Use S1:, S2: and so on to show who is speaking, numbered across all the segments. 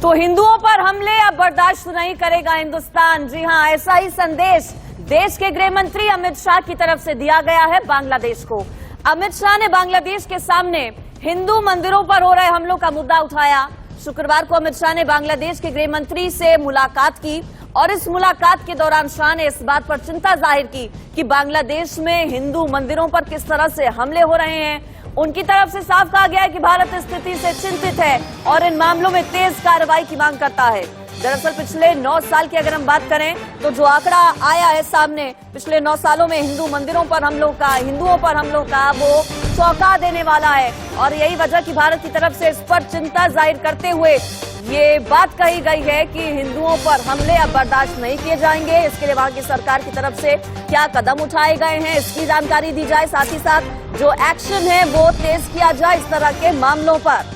S1: तो हिंदुओं पर हमले अब बर्दाश्त नहीं करेगा हिंदुस्तान। जी हां, ऐसा ही संदेश देश के गृह मंत्री अमित शाह की तरफ से दिया गया है बांग्लादेश को। अमित शाह ने बांग्लादेश के सामने हिंदू मंदिरों पर हो रहे हमलों का मुद्दा उठाया। शुक्रवार को अमित शाह ने बांग्लादेश के गृह मंत्री से मुलाकात की और इस मुलाकात के दौरान शाह ने इस बात पर चिंता जाहिर की कि बांग्लादेश में हिंदू मंदिरों पर किस तरह से हमले हो रहे हैं। उनकी तरफ से साफ कहा गया है कि भारत स्थिति से चिंतित है और इन मामलों में तेज कार्रवाई की मांग करता है। दरअसल पिछले 9 साल की अगर हम बात करें तो जो आंकड़ा आया है सामने, पिछले 9 सालों में हिंदुओं पर हमलों का वो चौंका देने वाला है और यही वजह की भारत की तरफ से इस पर चिंता जाहिर करते हुए ये बात कही गई है कि हिंदुओं पर हमले अब बर्दाश्त नहीं किए जाएंगे। इसके लिए वहां की सरकार की तरफ से क्या कदम उठाए गए हैं इसकी जानकारी दी जाए, साथ ही साथ जो एक्शन है वो तेज किया जाए इस तरह के मामलों पर।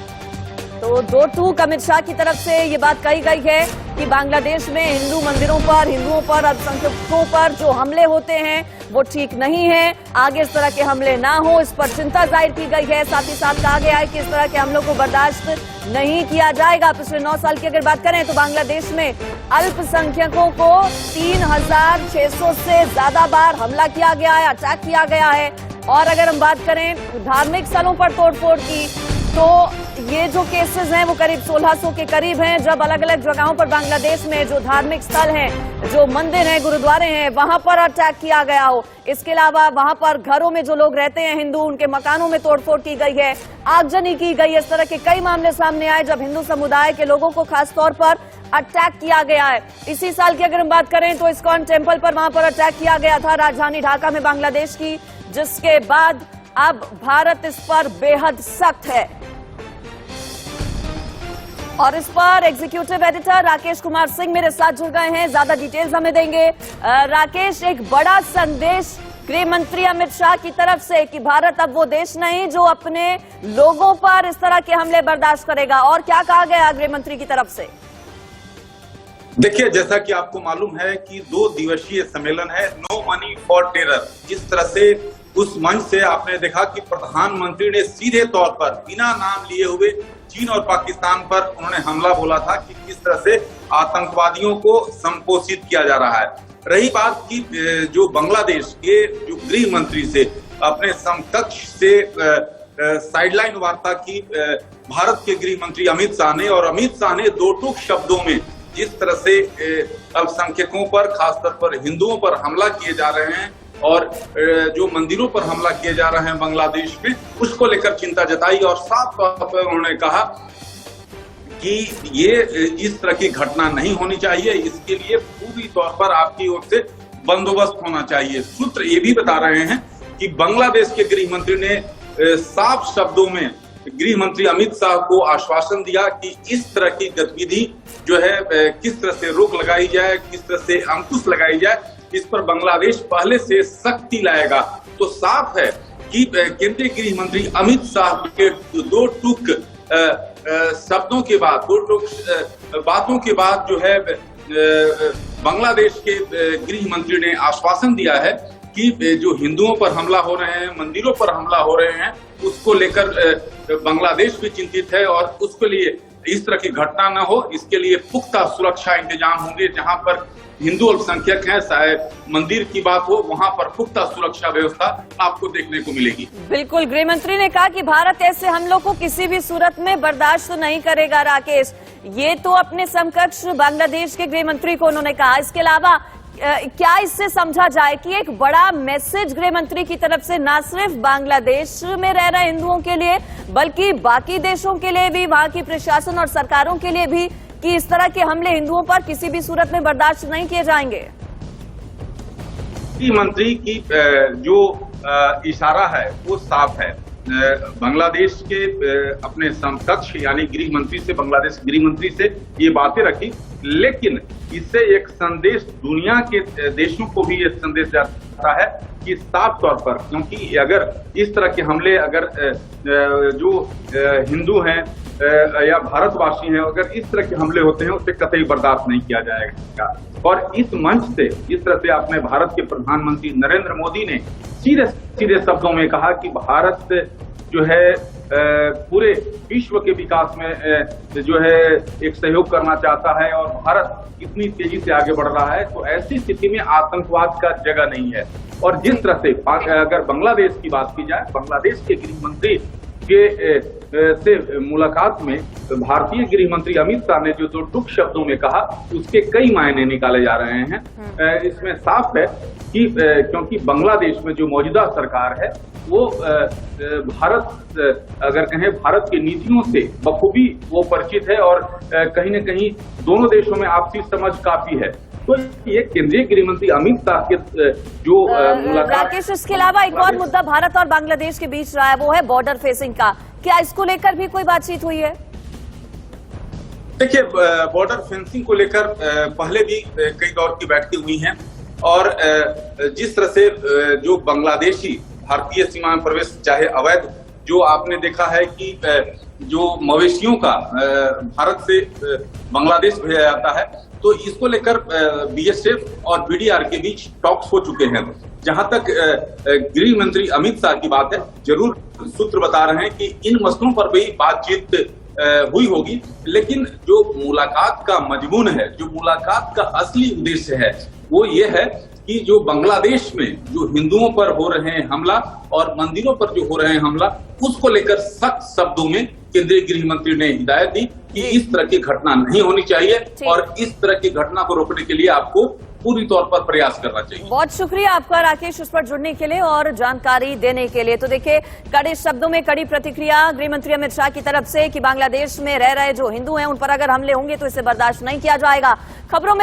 S1: तो 2 टूक अमित शाह की तरफ से ये बात कही गई है कि बांग्लादेश में हिंदू मंदिरों पर, हिंदुओं पर, अल्पसंख्यकों पर जो हमले होते हैं वो ठीक नहीं है। आगे इस तरह के हमले ना हो इस पर चिंता जाहिर की गई है। साथ ही साथ कहा गया है कि इस तरह के हमलों को बर्दाश्त नहीं किया जाएगा। पिछले 9 साल की अगर बात करें तो बांग्लादेश में अल्पसंख्यकों को 3600 से ज्यादा बार हमला किया गया है, अटैक किया गया है। और अगर हम बात करें धार्मिक स्थलों पर तोड़फोड़ की तो ये जो केसेस हैं वो करीब 1600 के करीब हैं, जब अलग अलग जगहों पर बांग्लादेश में जो धार्मिक स्थल हैं, जो मंदिर हैं, गुरुद्वारे हैं, वहां पर अटैक किया गया हो। इसके अलावा वहां पर घरों में जो लोग रहते हैं हिंदू, उनके मकानों में तोड़फोड़ की गई है, आगजनी की गई है। इस तरह के कई मामले सामने आए जब हिंदू समुदाय के लोगों को खासतौर पर अटैक किया गया है। इसी साल की अगर हम बात करें तो इस्कॉन टेम्पल पर वहां पर अटैक किया गया था राजधानी ढाका में बांग्लादेश की, जिसके बाद अब भारत इस पर बेहद सख्त है। और इस पर एग्जीक्यूटिव एडिटर राकेश कुमार सिंह मेरे साथ जुड़ गए हैं, ज्यादा डिटेल्स हमें देंगे। राकेश, एक बड़ा संदेश गृह मंत्री अमित शाह की तरफ से कि भारत अब वो देश नहीं जो अपने लोगों पर इस तरह के हमले बर्दाश्त करेगा, और क्या कहा गया गृह मंत्री की तरफ से?
S2: देखिए, जैसा कि आपको मालूम है कि 2 दिवसीय सम्मेलन है नो मनी फॉर टेरर। जिस तरह से उस मंच से आपने देखा कि प्रधानमंत्री ने सीधे तौर पर बिना नाम लिए हुए चीन और पाकिस्तान पर उन्होंने हमला बोला था कि किस तरह से आतंकवादियों को संपोषित किया जा रहा है। रही बात की जो बांग्लादेश के जो गृह मंत्री से अपने समकक्ष से साइडलाइन वार्ता की भारत के गृह मंत्री अमित शाह ने, और अमित शाह ने 2 टूक शब्दों में जिस तरह से अल्पसंख्यकों पर, खासतौर पर हिंदुओं पर हमला किए जा रहे हैं और जो मंदिरों पर हमला किए जा रहे हैं बांग्लादेश में, उसको लेकर चिंता जताई और साफ तौर पर उन्होंने कहा कि ये इस तरह की घटना नहीं होनी चाहिए, इसके लिए पूरी तौर पर आपकी ओर से बंदोबस्त होना चाहिए। सूत्र ये भी बता रहे हैं कि बांग्लादेश के गृह मंत्री ने साफ शब्दों में गृह मंत्री अमित शाह को आश्वासन दिया कि इस तरह की गतिविधि जो है किस तरह से रोक लगाई जाए, किस तरह से अंकुश लगाई जाए, इस पर बांग्लादेश पहले से सख्ती लाएगा। तो साफ है कि केंद्रीय गृह मंत्री अमित शाह के 2 टूक शब्दों के बाद, 2 टूक बातों के बाद जो है बांग्लादेश के गृह मंत्री ने आश्वासन दिया है कि जो हिंदुओं पर हमला हो रहे हैं, मंदिरों पर हमला हो रहे हैं, उसको लेकर बांग्लादेश भी चिंतित है और उसके लिए इस तरह की घटना न हो, इसके लिए पुख्ता सुरक्षा इंतजाम होंगे। जहां पर हिंदू अल्पसंख्यक हैं, चाहे मंदिर की बात हो, वहां पर पुख्ता सुरक्षा व्यवस्था आपको देखने को मिलेगी।
S1: बिल्कुल, गृह मंत्री ने कहा कि भारत ऐसे हमलों को किसी भी सूरत में बर्दाश्त नहीं करेगा। राकेश, ये तो अपने समकक्ष बांग्लादेश के गृह मंत्री को उन्होंने कहा। इसके अलावा क्या इससे समझा जाए कि एक बड़ा मैसेज गृह मंत्री की तरफ से न सिर्फ बांग्लादेश में रह रहे हिंदुओं के लिए बल्कि बाकी देशों के लिए भी, वहां की प्रशासन और सरकारों के लिए भी, कि इस तरह के हमले हिंदुओं पर किसी भी सूरत में बर्दाश्त नहीं किए जाएंगे?
S2: गृह मंत्री की जो इशारा है वो साफ है। बांग्लादेश के अपने समकक्ष यानी गृह मंत्री से, बांग्लादेश गृह मंत्री से ये बातें रखी, लेकिन इससे एक संदेश दुनिया के देशों को भी ये संदेश जाता है कि साफ तौर पर, क्योंकि अगर इस तरह के हमले अगर जो हिंदू हैं या भारतवासी हैं, अगर इस तरह के हमले होते हैं उसे कतई बर्दाश्त नहीं किया जाएगा। और इस मंच से इस तरह से अपने भारत के प्रधानमंत्री नरेंद्र मोदी ने सीधे सीधे शब्दों में कहा कि भारत जो है पूरे विश्व के विकास में जो है एक सहयोग करना चाहता है और भारत इतनी तेजी से आगे बढ़ रहा है, तो ऐसी स्थिति में आतंकवाद का जगह नहीं है। और जिस तरह से अगर बांग्लादेश की बात की जाए, बांग्लादेश के गृह मंत्री से मुलाकात में भारतीय गृह मंत्री अमित शाह ने जो दो टुक शब्दों में कहा, उसके कई मायने निकाले जा रहे हैं। इसमें साफ है कि क्योंकि बांग्लादेश में जो मौजूदा सरकार है वो भारत अगर कहें भारत की नीतियों से बखूबी वो परिचित है और कहीं न कहीं दोनों देशों में आपसी समझ काफी है। तो ये केंद्रीय गृह मंत्री अमित शाह के जो मुलाकात।
S1: राकेश, इसके अलावा एक और मुद्दा भारत और बांग्लादेश के बीच रहा है, वो है बॉर्डर फेसिंग का। क्या इसको लेकर भी कोई बातचीत हुई है?
S2: देखिए, बॉर्डर फेंसिंग को लेकर पहले भी कई दौर की बैठकें हुई हैं और जिस तरह से जो बांग्लादेशी भारतीय सीमा में प्रवेश चाहे अवैध, जो आपने देखा है कि जो मवेशियों का भारत से बांग्लादेश भेजा जाता है, तो इसको लेकर बीएसएफ और बीडीआर के बीच टॉक्स हो चुके हैं। जहां तक गृह मंत्री अमित शाह की बात है, जरूर सूत्र बता रहे हैं कि इन मसलों पर भी बातचीत हुई होगी, लेकिन जो मुलाकात का मजमून है, जो मुलाकात का असली उद्देश्य है, वो ये है कि जो बांग्लादेश में जो हिंदुओं पर हो रहे हैं हमला और मंदिरों पर जो हो रहे हैं हमला, उसको लेकर सख्त शब्दों में केंद्रीय गृह मंत्री ने हिदायत दी कि इस तरह की घटना नहीं होनी चाहिए और इस तरह की घटना को रोकने के लिए आपको पूरी तौर पर प्रयास करना चाहिए।
S1: बहुत शुक्रिया आपका राकेश, उस पर जुड़ने के लिए और जानकारी देने के लिए। तो देखिए, कड़े शब्दों में कड़ी प्रतिक्रिया गृह मंत्री अमित शाह की तरफ से कि बांग्लादेश में रह रहे जो हिंदू हैं उन पर अगर हमले होंगे तो इसे बर्दाश्त नहीं किया जाएगा। खबरों में